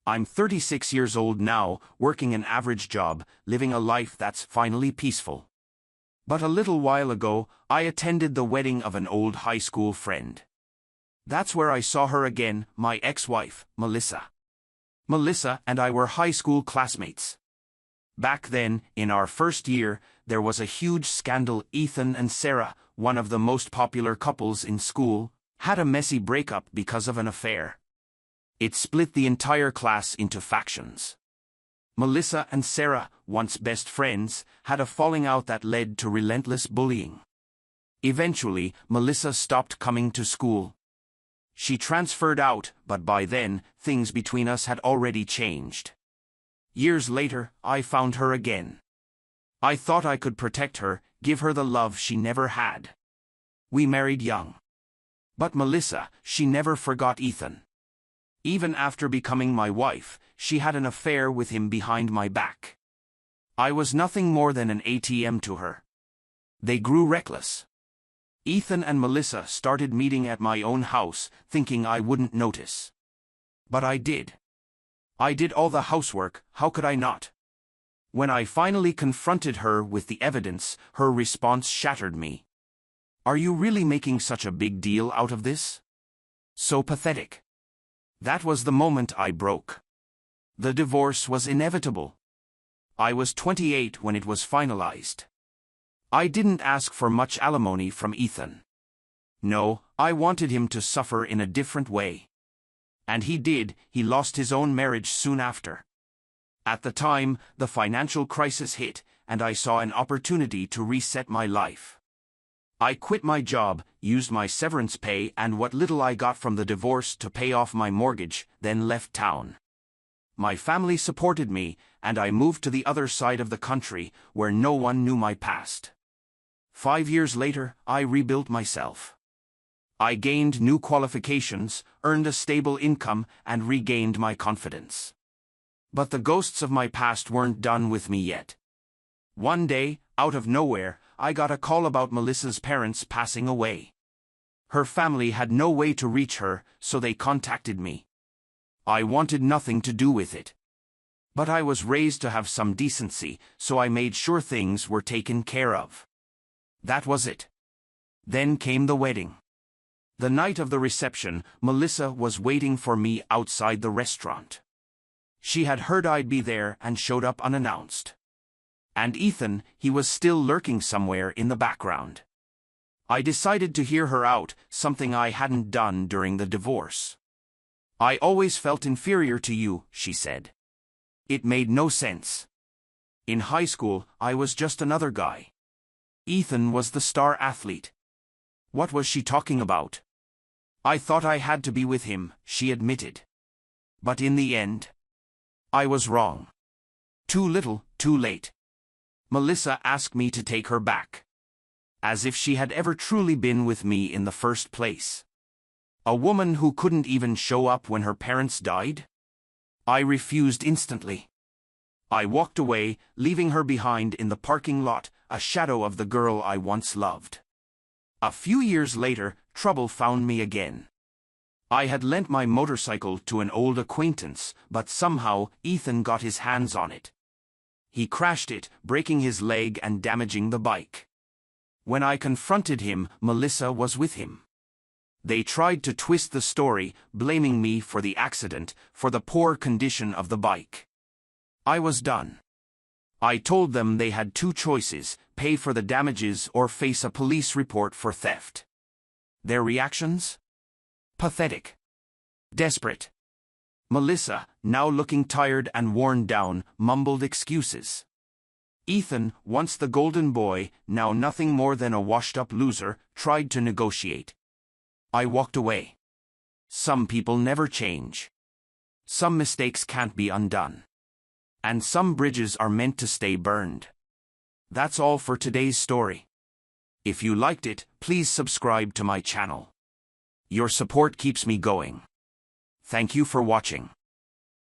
I'm 36 years old now, working an average job, living a life that's finally peaceful. But a little while ago, I attended the wedding of an old high school friend. That's where I saw her again, my ex-wife, Melissa. Melissa and I were high school classmates. Back then, in our first year, there was a huge scandal. Ethan and Sarah, one of the most popular couples in school, had a messy breakup because of an affair. It split the entire class into factions. Melissa and Sarah, once best friends, had a falling out that led to relentless bullying. Eventually, Melissa stopped coming to school. She transferred out, but by then, things between us had already changed. Years later, I found her again. I thought I could protect her, give her the love she never had. We married young. But Melissa, she never forgot Ethan. Even after becoming my wife, she had an affair with him behind my back. I was nothing more than an ATM to her. They grew reckless. Ethan and Melissa started meeting at my own house, thinking I wouldn't notice. But I did. I did all the housework, how could I not? When I finally confronted her with the evidence, her response shattered me. "Are you really making such a big deal out of this? So pathetic." That was the moment I broke. The divorce was inevitable. I was 28 when it was finalized. I didn't ask for much alimony from Ethan. No, I wanted him to suffer in a different way. And he did. He lost his own marriage soon after. At the time, the financial crisis hit, and I saw an opportunity to reset my life. I quit my job, used my severance pay and what little I got from the divorce to pay off my mortgage, then left town. My family supported me, and I moved to the other side of the country, where no one knew my past. 5 years later, I rebuilt myself. I gained new qualifications, earned a stable income, and regained my confidence. But the ghosts of my past weren't done with me yet. One day, out of nowhere, I got a call about Melissa's parents passing away. Her family had no way to reach her, so they contacted me. I wanted nothing to do with it. But I was raised to have some decency, so I made sure things were taken care of. That was it. Then came the wedding. The night of the reception, Melissa was waiting for me outside the restaurant. She had heard I'd be there and showed up unannounced. And Ethan, he was still lurking somewhere in the background. I decided to hear her out, something I hadn't done during the divorce. "I always felt inferior to you," she said. It made no sense. In high school, I was just another guy. Ethan was the star athlete. What was she talking about? I thought I had to be with him, she admitted. But in the end, I was wrong. Too little, too late. Melissa asked me to take her back. As if she had ever truly been with me in the first place. A woman who couldn't even show up when her parents died? I refused instantly. I walked away, leaving her behind in the parking lot, a shadow of the girl I once loved. A few years later, trouble found me again. I had lent my motorcycle to an old acquaintance, but somehow Ethan got his hands on it. He crashed it, breaking his leg and damaging the bike. When I confronted him, Melissa was with him. They tried to twist the story, blaming me for the accident, for the poor condition of the bike. I was done. I told them they had two choices: pay for the damages or face a police report for theft. Their reactions? Pathetic. Desperate. Melissa, now looking tired and worn down, mumbled excuses. Ethan, once the golden boy, now nothing more than a washed-up loser, tried to negotiate. I walked away. Some people never change. Some mistakes can't be undone. And some bridges are meant to stay burned. That's all for today's story. If you liked it, please subscribe to my channel. Your support keeps me going. Thank you for watching.